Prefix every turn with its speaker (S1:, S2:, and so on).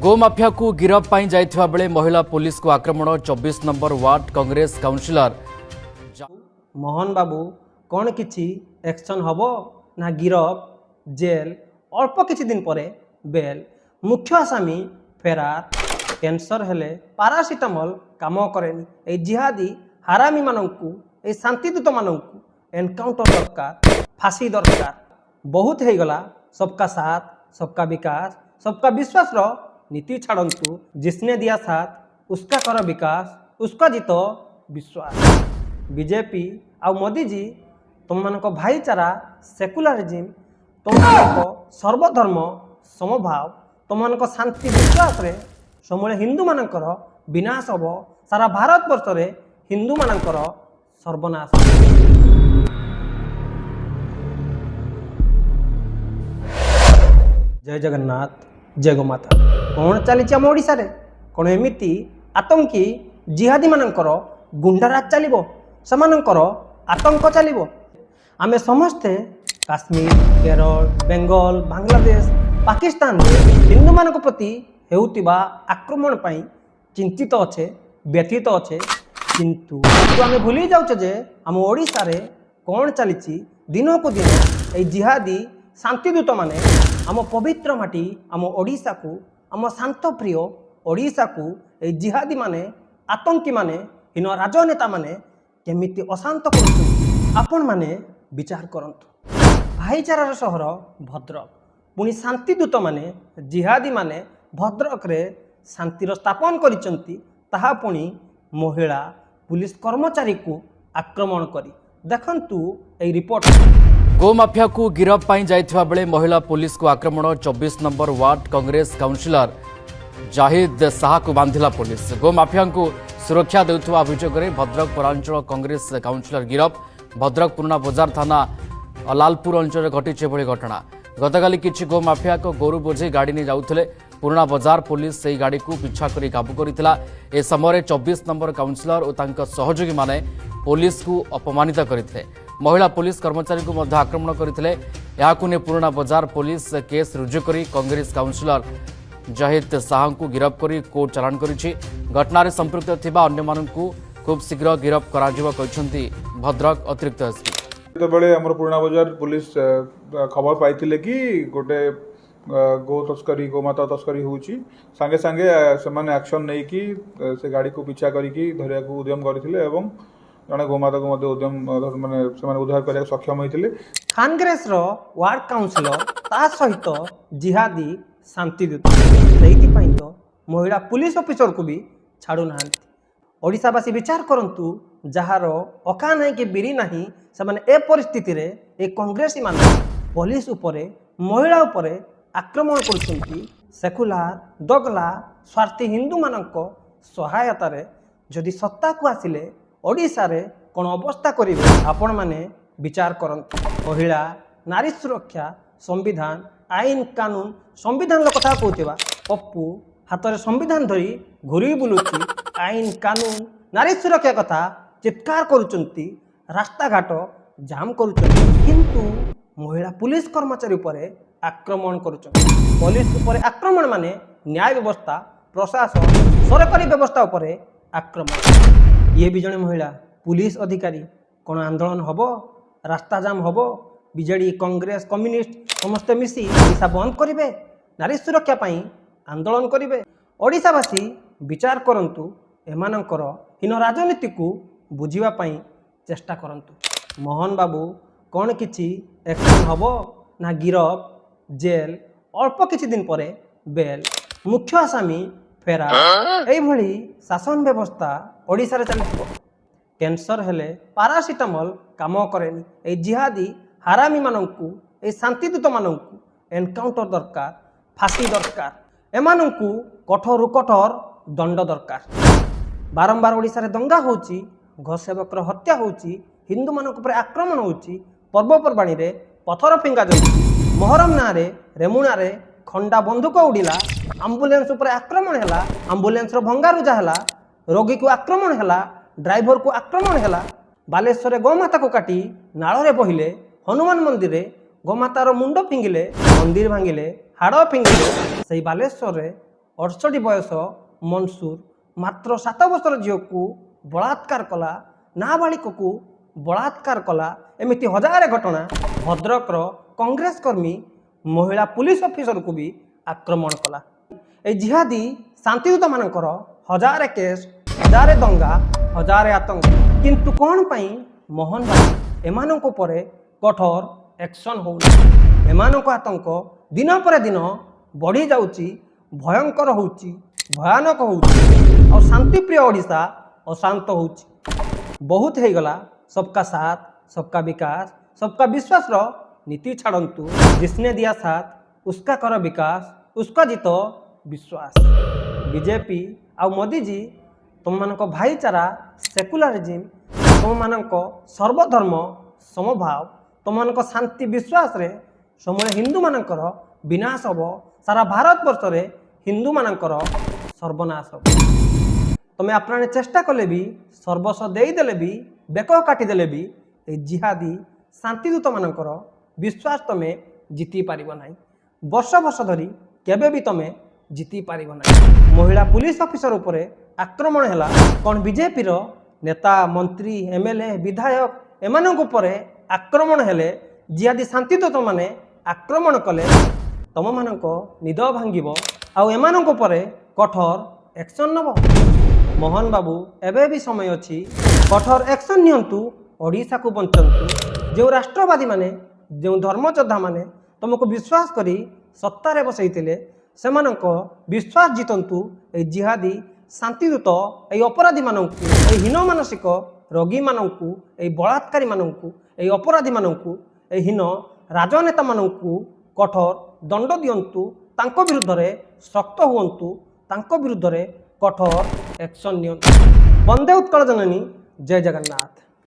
S1: गोमाफिया को गिरफ पाई जाइथिबा बेले महिला पुलिस को आक्रमण 24 number ward Congress councillor
S2: Mohan Babu कौन किछि एक्शन हबो ना गिरफ जेल अल्प किछि दिन परे बेल मुख्य आसामी फेरार कैंसर हेले पारासिटामल काम करेनी ए जिहादी हारामी मानंकु ए शांतिदूत मानंकु एनकाउंटर दरकार फांसी दरकार बहुत हो गला सबका साथ सबका विकास सबका विश्वास रो नीति छाड़ंतु जिसने दिया साथ उसका करो विकास उसका जीतो विश्वास बीजेपी आ मोदी जी तुम मान भाईचारा सेकुलरिज्म तुम मान सर्वधर्म समभाव तुम मान शांति विश्वास रे समूले हिंदू मानकर विनाश हम सारा भारत वर्ष रे हिंदू मानकर सर्वनाश। जय जगन्नाथ जय गोमाता। कौन चली आम ओडिशा रे कौन एमिति आतंकी जिहादी मानकर गुंडाराज चलिबो सेमानकर आतंक चलिबो। आमे समस्ते काश्मीर केरल बेंगल बांग्लादेश पाकिस्तान हिंदू मान प्रति हेउतिबा आक्रमण पाई चिंतित अच्छे व्यथित अच्छे किंतु आमे भूली जाउचे जे आम ओडिशा रे कौन चली दिन को दिन ए जिहादी शांतिदूत माने आम पवित्र माटी आम ओडिशा को आम शांत प्रिय ओडिशा को ए जिहादी माने आतंकी माने इन राजनेता माने केमिति अशांत कर आपण माने विचार करंतु। भाईचारार सहर भद्रक पुणी शांतिदूत माने जिहादी माने भद्रक रे शांतिर स्थापन करिसंती ताहा पुणी महिला पुलिस कर्मचारी को आक्रमण करी देखंतु ए रिपोर्ट।
S1: गोमाफिया को गिरफ पाई जाइथिबा बेले महिला पुलिस को आक्रमण 24 number ward Congress councillor Zahid Shah को बांधिला पुलिस। गोमाफिया को सुरक्षा देउथुवा अभियोग में भद्रक पौरांचल कांग्रेस काउंसिलर गिरफ। भद्रक पुराना बजार थाना लालपुर अंचल घटी एभली घटना। गतकाली किछि गोमाफिया को गोरु बोझे गाड़ी नहीं जाउथले पुराना बजार पुलिस से गाड़ी को पिछा करी काबू करितला। ए समय 24 नंबर काउंसिलर और तांका सहयोगी माने पुलिस को अपमानित करथिले। महिला पुलिस कर्मचारी को मध्य आक्रमण करथिले। याकु ने पुराना बजार पुलिस केस रुजु करी कांग्रेस काउंसिलर जाहिद शाह को गिरफ करी कोर्ट चालान करिछि। घटना रे संपृक्त थिबा अन्य माननकु खूब शीघ्र गिरफ कराजिबो कहछन्ती भद्रक अतिरिक्त एसपी।
S3: बेले आमर पुराना बजार पुलिस खबर पाइथिले कि गोटे गो तस्करी गोमाता तस्करी होउची संगे संगे सेमाने एक्शन नै कि से गाड़ी को पीछा करिकी धरिया को उद्यम करथिले एवं जने गोमाता को मध्य उद्यम माने सेमाने उद्धार करिया सक्षम होइथिले।
S2: कांग्रेस रो वार्ड काउंसिलर ता सहित जिहादी शांतिदूत सेहिति पई तो महिला पुलिस ऑफिसर को भी छाड़ू नाहंती। ओडिशावासी विचार करंतु जहार अका नहीं कि बिरी नहीं सेमाने ए परिस्थिति रे ए कांग्रेसी माने पुलिस उपरे महिला उपरे आक्रमण करछंती। सेकुलार दगला स्वार्थी हिंदू मानक सहायता रे जदि सत्ता को आसिले ओडिशा रे कोन अवस्था करिवे आपण माने विचार करंतु। महिला नारी सुरक्षा संविधान आईन कानून संविधान कथा कहूथिबा पप्पू हाथ में संविधान धरी घूरी बुलुची आईन कानून नारी सुरक्षा कथा चित्कार करुचंती रास्ता घाट जाम करुचंती किंतु महिला पुलिस कर्मचारी उपरे आक्रमण करुचंती। पुलिस उपरे आक्रमण माने न्याय व्यवस्था प्रशासन सरकारी व्यवस्था उपरे आक्रमण। ये भी जने महिला पुलिस अधिकारी कौन आंदोलन हबो रास्ता जाम हबो बीजेडी कांग्रेस कम्युनिस्ट समस्ते मिसी ओडिशा बंद करिवे नारी सुरक्षा पाई आंदोलन करिवे। ओडिशावासी विचार करंतु एमानकर हीन राजनीति को बुझिबा पाई चेष्टा करंतु। मोहन बाबू कौन किछि एक्शन हबो ना गिरफ जेल अल्प किछि दिन परे बेल मुख्य आसामी फेरार एई भली शासन व्यवस्था ओडिशा रे चलिबो। कैंसर हेले पारासिटामल काम करेनी ए जिहादी हारामी मानंकु ए शांतिदूत मानंकु एनकाउंटर दरकार फांसी दरकार एमानंकु कठोर कठोर दंड दरकार। बारंबार ओडिशा रे दंगा होउची घर सेवकर हत्या होउची हिंदू मानक पर आक्रमण होउची पर्वपर्वाणी रे पथर फिंगा जाउची मोहरम ना रे रेमुणा रे खंडा बंदूक उड़िला आंबुलेंस उपर आक्रमण हैला आंबुलेंस रो भंगारुजा हैला रोगी को आक्रमण हैला ड्राइवर को आक्रमण हैला। बालेश्वर गोमाता को काटी नाल रे बहिले हनुमान मंदिर रे गोमातार मुंड फिंगिले मंदिर भांगिले हाड़ फिंगिले से बालेश्वर रे 68 ବୟସ ମନସୁର ମାତ୍ର 7 ବର୍ଷର ଝିଅକୁ ବଳାତ୍କାର କଲା, ନାବାଳିକକୁ ବଳାତ୍କାର କଲା। ଏମିତି ହଜାରେ ଘଟଣା। ଭଦ୍ରକର କଂଗ୍ରେସ କର୍ମୀ ମହିଳା ପୁଲିସ ଅଫିସରକୁ ବି ଆକ୍ରମଣ କଲା। এই ଜିହାଦୀ ଶାନ୍ତିଦୂତମାନଙ୍କର ହଜାରେ କେସ୍, ହଜାରେ ଦଙ୍ଗା, ହଜାରେ ଆତଙ୍କ। କିନ୍ତୁ କ'ଣ ପାଇଁ ମୋହନ ବାବୁ ଏମାନଙ୍କ ଉପରେ କଠୋର ଆକ୍ସନ୍ ହେଉନି? ଏମାନଙ୍କ ଆତଙ୍କ ଦିନ ପରେ ଦିନ ବଢ଼ି ଯାଉଛି, ଭୟଙ୍କର ହେଉଛି, ଭୟାନକ ହେଉଛି। ଆଉ ଶାନ୍ତିପ୍ରିୟ ଓଡ଼ିଶା ଅଶାନ୍ତ ହେଉଛି। ବହୁତ ହେଇଗଲା ସବକା ସାଥ, ସବକା ବିକାଶ, ସବକା ବିଶ୍ୱାସର ନୀତି ଛାଡ଼ନ୍ତୁ। ଜିସନେ ଦିଆ ସାଥ ଉସ୍କା କର ବିକାଶ, ଉସ୍କା ଜିତ ବିଶ୍ୱାସ। ବିଜେପି ଆଉ ମୋଦିଜୀ ତୁମମାନଙ୍କ ଭାଇଚାରା, ସେକୁଲାରିଜିମ୍, ତୁମମାନଙ୍କ ସର୍ବଧର୍ମ ସମଭାବ, ତୁମମାନଙ୍କ ଶାନ୍ତି ବିଶ୍ୱାସରେ ସମୂଳେ ହିନ୍ଦୁମାନଙ୍କର ବିନାଶ ହେବ। ସାରା ଭାରତବର୍ଷରେ ହିନ୍ଦୁମାନଙ୍କର ସର୍ବନାଶ ହେବ। ତୁମେ ଆପ୍ରାଣେ ଚେଷ୍ଟା କଲେ ବି, ସର୍ବସ୍ୱ ଦେଇଦେଲେ ବି, ବେକ କାଟିଦେଲେ ବି এই ଜିହାଦୀ ଶାନ୍ତିଦୂତମାନଙ୍କର ବିଶ୍ୱାସ ତୁମେ ଜିତି ପାରିବ ନାହିଁ। ବର୍ଷ ବର୍ଷ ଧରି କେବେ ବି ତୁମେ ଜିତି ପାରିବ ନାହିଁ। ମହିଳା ପୁଲିସ ଅଫିସର ଉପରେ ଆକ୍ରମଣ ହେଲା କ'ଣ ବିଜେପିର ନେତା, ମନ୍ତ୍ରୀ, ଏମଏଲଏ, ବିଧାୟକ ଏମାନଙ୍କ ଉପରେ ଆକ୍ରମଣ ହେଲେ, ଜିହାଦୀ ଶାନ୍ତିଦୂତମାନେ ଆକ୍ରମଣ କଲେ, ତୁମମାନଙ୍କ ନିଦ ଭାଙ୍ଗିବ ଆଉ ଏମାନଙ୍କ ଉପରେ କଠୋର ଆକ୍ସନ୍ ନେବ। ମୋହନ ବାବୁ ଏବେ ବି ସମୟ ଅଛି, କଠୋର ଆକ୍ସନ୍ ନିଅନ୍ତୁ, ଓଡ଼ିଶାକୁ ବଞ୍ଚନ୍ତୁ। ଯେଉଁ ରାଷ୍ଟ୍ରବାଦୀମାନେ, ଯେଉଁ ଧର୍ମଯୋଦ୍ଧାମାନେ ତୁମକୁ ବିଶ୍ୱାସ କରି ସତ୍ତାରେ ବସେଇଥିଲେ, ସେମାନଙ୍କ ବିଶ୍ୱାସ ଜିତନ୍ତୁ। এই ଜିହାଦୀ ଶାନ୍ତିଦୂତ, এই ଅପରାଧୀମାନଙ୍କୁ, এই ହୀନ ମାନସିକ ରୋଗୀମାନଙ୍କୁ, এই ବଳାତ୍କାରୀମାନଙ୍କୁ, এই ଅପରାଧୀମାନଙ୍କୁ, এই ହୀନ ରାଜନେତାମାନଙ୍କୁ କଠୋର ଦଣ୍ଡ ଦିଅନ୍ତୁ। ତାଙ୍କ ବିରୁଦ୍ଧରେ ଶକ୍ତ ହୁଅନ୍ତୁ, ତାଙ୍କ ବିରୁଦ୍ଧରେ କଠୋର ଆକ୍ସନ୍ ନିଅନ୍ତୁ। ବନ୍ଦେ ଉତ୍କଳ ଜନନୀ, ଜୟ ଜଗନ୍ନାଥ।